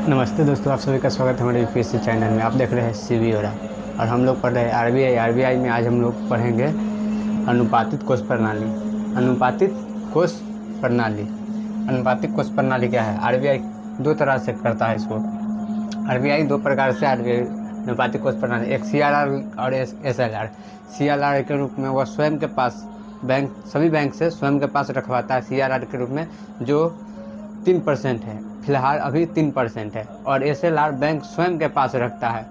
नमस्ते दोस्तों, आप सभी का स्वागत है हमारे यूपीएससी चैनल में। आप देख रहे हैं सीवी और हम लोग पढ़ रहे हैं आरबीआई में आज हम लोग पढ़ेंगे अनुपातिक कोष प्रणाली। अनुपातिक कोष प्रणाली अनुपातिक कोष प्रणाली क्या है? आरबीआई दो तरह से करता है इसको। आरबीआई दो प्रकार से आरबीआई अनुपातिक कोष प्रणाली, एक सीआरआर और एसएलआर। सीआरआर के रूप में वह स्वयं के पास सभी बैंक से स्वयं के पास रखवाता है। सीआरआर के रूप में जो 3% है, फिलहाल अभी 3% है। और एसएलआर बैंक स्वयं के पास रखता है,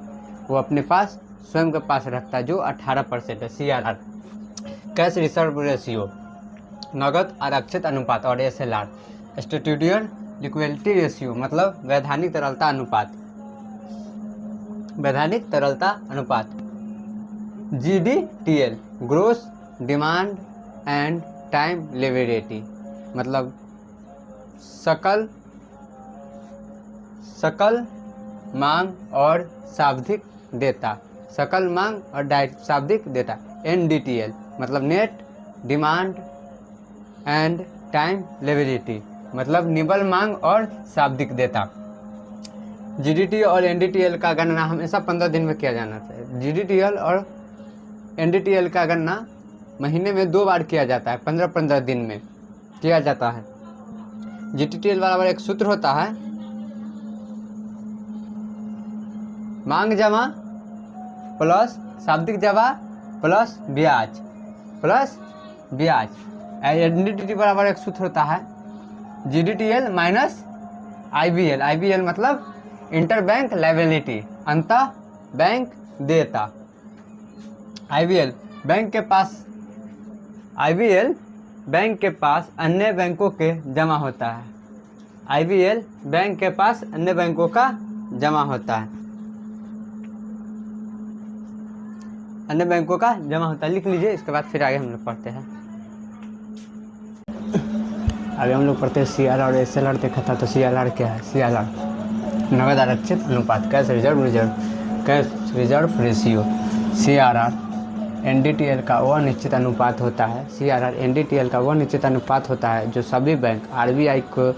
वो अपने पास स्वयं के पास रखता है, जो 18% है। सीआरआर कैश रिजर्व रेशियो, नगद आरक्षित अनुपात। और एसएलआर स्टैट्यूटरी लिक्विडिटी रेशियो, मतलब वैधानिक तरलता अनुपात। वैधानिक तरलता अनुपात। GDTL gross demand and time liquidity, मतलब सकल मांग और शाब्दिक डेटा। सकल मांग और शाब्दिक डेटा। एनडीटीएल मतलब net demand and time liquidity, मतलब निबल मांग और शाब्दिक डेटा। जीडीटी और एनडीटीएल का गणना हमेशा 15 दिन में किया जाना चाहिए। जीडीटीएल और एनडीटीएल का गणना महीने में 2 बार किया जाता है, 15-15 दिन में किया जाता है। जीडीटीएल बराबर एक सूत्र होता है, मांग जमा प्लस शाब्दिक जमा प्लस ब्याज। एनडीटीएल बराबर एक सूत्र होता है, जीडीटीएल माइनस आईबीएल। आईबीएल मतलब इंटर बैंक लायबिलिटी, अंतः बैंक देयता। आईबीएल बैंक के पास अन्य बैंकों के जमा होता है। आईबीएल बैंक के पास अन्य बैंकों का जमा होता है, अन्य बैंकों का जमा होता है। लिख लीजिए, इसके बाद फिर आगे हम लोग पढ़ते हैं। आगे हम लोग पढ़ते हैं सीआरआर और एसएलआर देखा था। तो सीआरआर क्या है? सीआरआर नगद आरक्षित अनुपात, cash reserve ratio. CRR NDTL का वह निश्चित अनुपात होता है। सीआरआर एनडीटीएल का वह निश्चित अनुपात होता है जो सभी बैंक आरबीआई के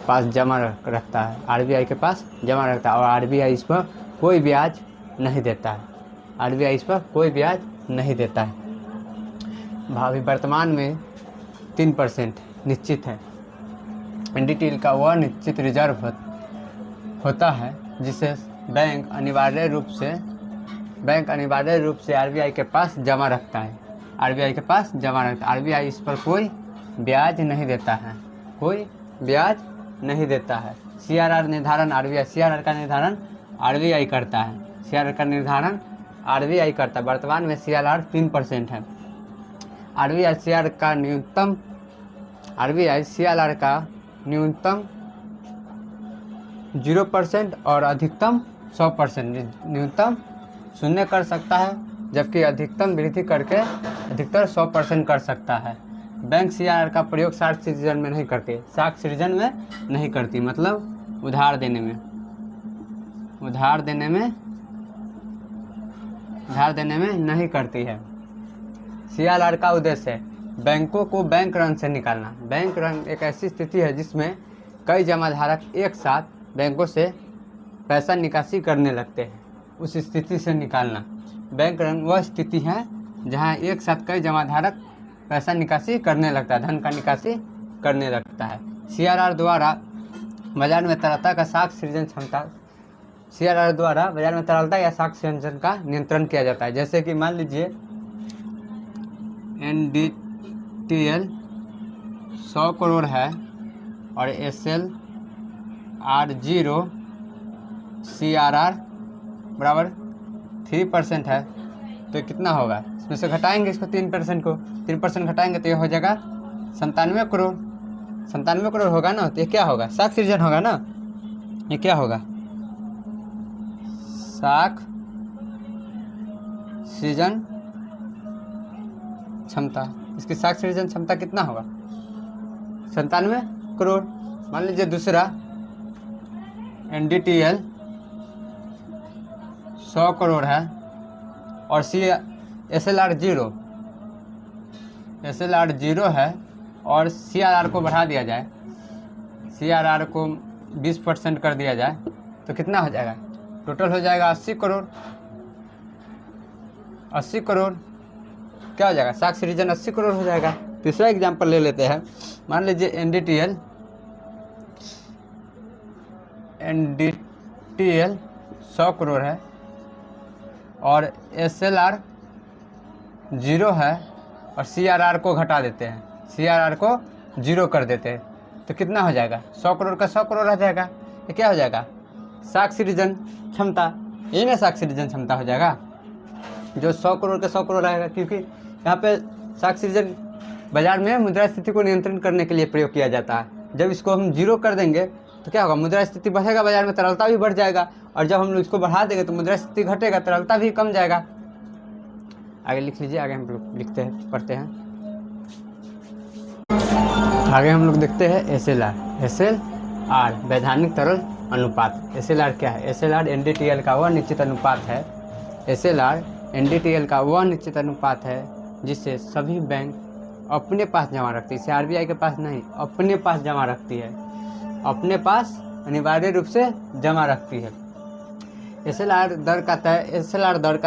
पास जमा रखता है। आरबीआई के पास जमा रखता है और आरबीआई इस पर कोई ब्याज नहीं देता है। आरबीआई इस पर कोई ब्याज नहीं देता है। भावी वर्तमान में 3% निश्चित है। एनडीटीएल का वह निश्चित रिजर्व होता है जिसे बैंक अनिवार्य रूप से आरबीआई के पास जमा रखता है। आरबीआई इस पर कोई ब्याज नहीं देता है। सीआरआर निर्धारण सीआरआर का निर्धारण आरबीआई करता है। वर्तमान में सीआरआर 3% है। आरबीआई सीआरआर का न्यूनतम 0% और अधिकतम 100%। न्यूनतम 0 कर सकता है, जबकि अधिकतम वृद्धि करके अधिकतर 100% कर सकता है। बैंक सीआरआर का प्रयोग साख सृजन में नहीं करती, मतलब उधार देने में नहीं करती है। सीआरआर का उद्देश्य है बैंकों को बैंक ऋण से निकालना। बैंक ऋण एक ऐसी स्थिति है जिसमें कई जमाधारक एक साथ बैंकों से पैसा निकासी करने लगते हैं। उस स्थिति से निकालना। बैंक ऋण वह स्थिति है जहां एक साथ कई जमाधारक पैसा निकासी करने लगता है, धन का निकासी करने लगता है। सीआरआर द्वारा बाजार में तरलता या साख सृजन का नियंत्रण किया जाता है। जैसे कि मान लीजिए एनडीटीएल 100 करोड़ है और एसएलआर 0, सीआरआर बराबर 3% है, तो कितना होगा? इसमें से घटाएंगे इसको 3% घटाएंगे तो ये हो जाएगा 97 करोड़। 97 करोड़ होगा ना, तो ये क्या होगा? साख सृजन होगा ना। ये क्या होगा? साख सृजन क्षमता। इसकी साख सृजन क्षमता कितना होगा? 97 करोड़। मान लीजिए दूसरा एनडीटीएल 100 करोड़ है और एसएलआर 0 है और सीआरआर को बढ़ा दिया जाए, सीआरआर को 20% कर दिया जाए तो कितना हो जाएगा, टोटल हो जाएगा 80 करोड़। 80 करोड़ क्या हो जाएगा, साख सिटीजन 80 करोड़ हो जाएगा। तीसरा एग्जाम्पल ले लेते हैं, मान लीजिए NDTL 100 करोड़ है और SLR 0 है और CRR को घटा देते हैं, CRR को 0 कर देते हैं, तो कितना हो जाएगा, 100 करोड़ का 100 करोड़ आ जाएगा। ये क्या हो जाएगा, साख सिटीजन क्षमता, यही ना साख सिटीजन क्षमता हो जाएगा, जो 100 करोड़ का 100 करोड़ आएगा, क्योंकि यहाँ पे साख सिटीजन बाजार में मुद्रास्फीति को नियंत्रण करने के लिए प्रयोग किया जाता है। जब इसको हम 0 कर देंगे तो क्या होगा, मुद्रास्फीति बढ़ेगा, बाजार में तरलता भी बढ़ जाएगा, और जब हम लोग इसको बढ़ा देंगे तो मुद्रास्फीति घटेगा, तरलता भी कम जाएगा। आगे लिख लीजिए, आगे हम लोग लिखते हैं, पढ़ते हैं। आगे हम लोग देखते हैं SLR वैधानिक तरल अनुपात। SLR क्या है, SLR NDTL का वह निश्चित अनुपात है, SLR NDTL का वह निश्चित अनुपात है जिससे सभी बैंक अपने पास जमा रखती है, इसे RBI के पास नहीं, अपने पास जमा रखती है, अपने पास अनिवार्य रूप से जमा रखती है। SLR दर का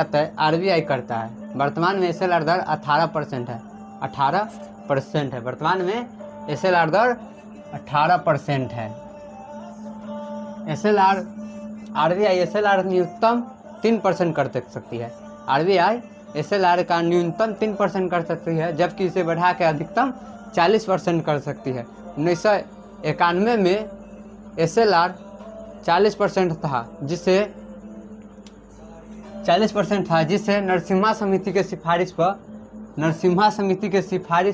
तय RBI करता है। वर्तमान में SLR दर 18% है, 18% है। वर्तमान में SLR दर 18% है। RBI SLR न्यूनतम 3% कर सकती है। RBI SLR का न्यूनतम 3% कर सकती है, जबकि इसे बढ़ा के अधिकतम 40% कर सकती है। 1991 में SLR 40% था, जिससे नरसिम्हा समिति के सिफारिश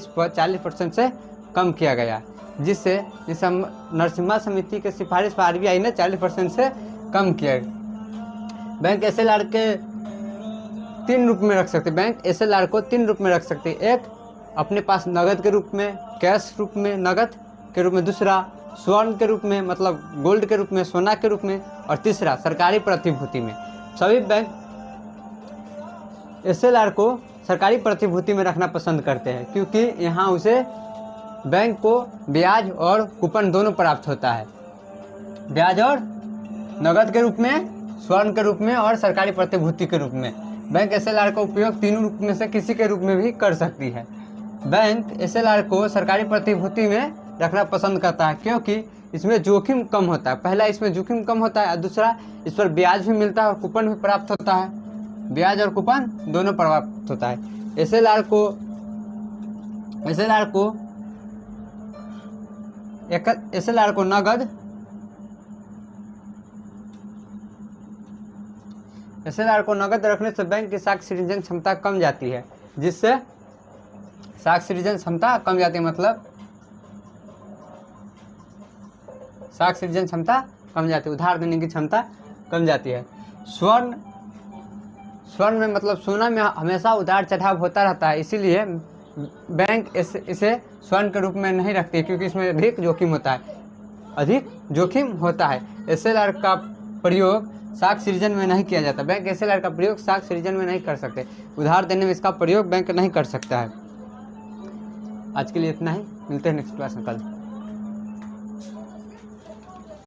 पर 40% से कम किया गया, जिससे नरसिम्हा समिति के सिफारिश पर RBI ने 40% से कम किया। बैंक SLR के 3 रूप में रख सकते, बैंक SLR को 3 रूप में रख सकते, एक अपने पास नगद के रूप में, कैश रूप में, नगद के रूप में, दूसरा स्वर्ण के रूप में, मतलब गोल्ड के रूप में, सोना के रूप में, और तीसरा सरकारी प्रतिभूति में। सभी बैंक SLR को सरकारी प्रतिभूति में रखना पसंद करते हैं, क्योंकि यहाँ उसे बैंक को ब्याज और कूपन दोनों प्राप्त होता है, ब्याज और नगद के रूप में, स्वर्ण के रूप में और सरकारी प्रतिभूति के रूप में। बैंक SLR का उपयोग तीनों रूप में से किसी के रूप में भी कर सकती है। बैंक SLR को सरकारी प्रतिभूति में रखना पसंद करता है, क्योंकि इसमें जोखिम कम होता है। पहला, इसमें जोखिम कम होता है, और दूसरा, इस पर ब्याज भी मिलता है और कूपन भी प्राप्त होता है, ब्याज और कूपन दोनों प्राप्त होता है। SLR को नगद रखने से बैंक की साख सिटीजन क्षमता कम जाती है, जिससे साख सिटीजन क्षमता कम जाती है, मतलब साख सिटीजन क्षमता कम जाती है, उधार देने की क्षमता कम जाती है। स्वर्ण में मतलब सोना में हमेशा उतार चढ़ाव होता रहता है, इसीलिए बैंक इसे स्वर्ण के रूप में नहीं रखती, क्योंकि इसमें अधिक जोखिम होता है। SLR का प्रयोग साख सिटीजन में नहीं किया जाता। बैंक SLR का प्रयोग साख सिटीजन में नहीं कर सकते, उधार देने में इसका प्रयोग बैंक नहीं कर सकता है। आज के लिए इतना ही, मिलते हैं नेक्स्ट क्लास में कल।